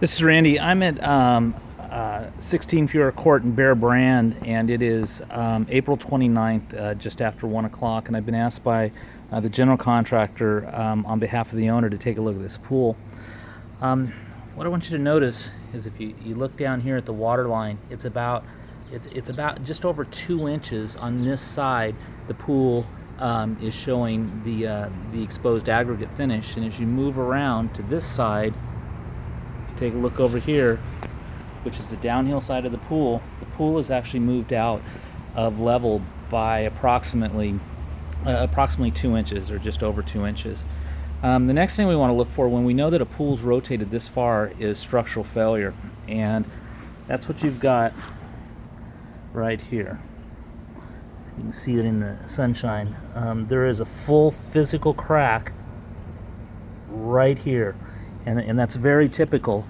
This is Randy. I'm at 16 Fiora Court in Bear Brand, and it is April 29th, just after 1 o'clock, and I've been asked by the general contractor on behalf of the owner to take a look at this pool. What I want you to notice is if you look down here at the water line, it's about just over 2 inches on this side. The pool is showing the exposed aggregate finish, and as you move around to this side, take a look over here, which is the downhill side of the pool is actually moved out of level by approximately 2 inches, or just over 2 inches. The next thing we want to look for when we know that a pool's rotated this far is structural failure, and that's what you've got right here. You can see it in the sunshine. There is a full physical crack right here. And that's very typical.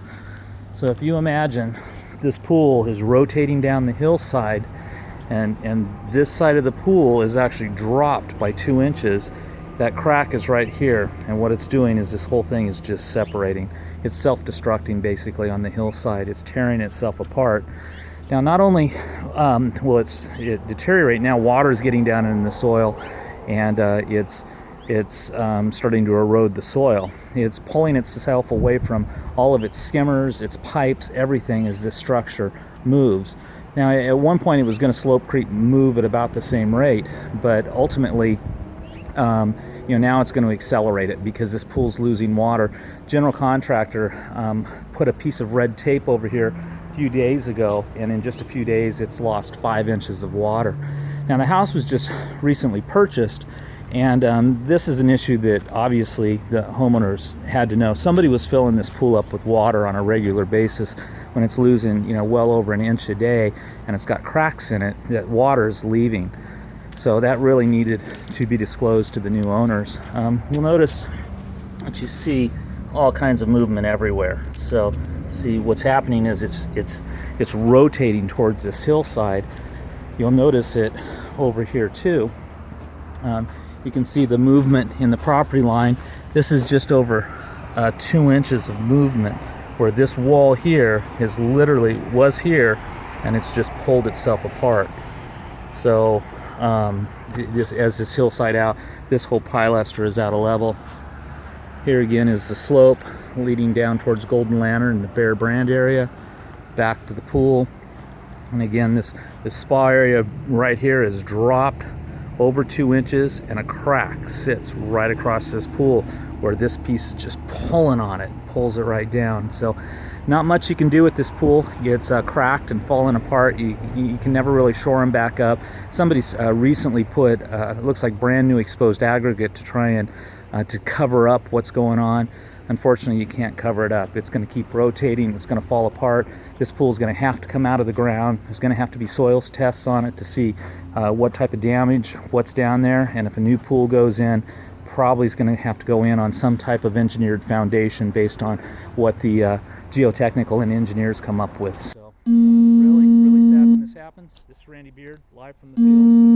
So if you imagine this pool is rotating down the hillside, and this side of the pool is actually dropped by 2 inches, that crack is right here, and what it's doing is this whole thing is just separating. It's self-destructing basically on the hillside. It's tearing itself apart. Now, not only will it deteriorate, now water is getting down in the soil, and it's starting to erode the soil. It's pulling itself away from all of its skimmers, its pipes, everything as this structure moves. Now, at one point it was going to slope creep move at about the same rate, but ultimately, now it's going to accelerate it because this pool's losing water. General contractor put a piece of red tape over here a few days ago, and in just a few days it's lost 5 inches of water. Now, the house was just recently purchased, and this is an issue that obviously the homeowners had to know. Somebody was filling this pool up with water on a regular basis when it's losing, well over an inch a day, and it's got cracks in it. That water's leaving. So that really needed to be disclosed to the new owners. You'll notice that you see all kinds of movement everywhere. So see, what's happening is it's rotating towards this hillside. You'll notice it over here too. You can see the movement in the property line. This is just over 2 inches of movement, where this wall here was here, and it's just pulled itself apart. So as this hillside out, this whole pilaster is out of level. Here again is the slope leading down towards Golden Lantern in the Bear Brand area, back to the pool. And again, this spa area right here is dropped over 2 inches, and a crack sits right across this pool where this piece is just pulling on it, pulls it right down. So not much you can do with this pool. It's cracked and falling apart. You can never really shore them back up. Somebody's recently put it looks like brand new exposed aggregate to try and to cover up what's going on. Unfortunately, you can't cover it up. It's going to keep rotating. It's going to fall apart. This pool is going to have to come out of the ground. There's going to have to be soils tests on it to see what type of damage, what's down there, and if a new pool goes in, probably is going to have to go in on some type of engineered foundation based on what the geotechnical and engineers come up with. So really, really sad when this happens. This is Randy Beard, live from the field.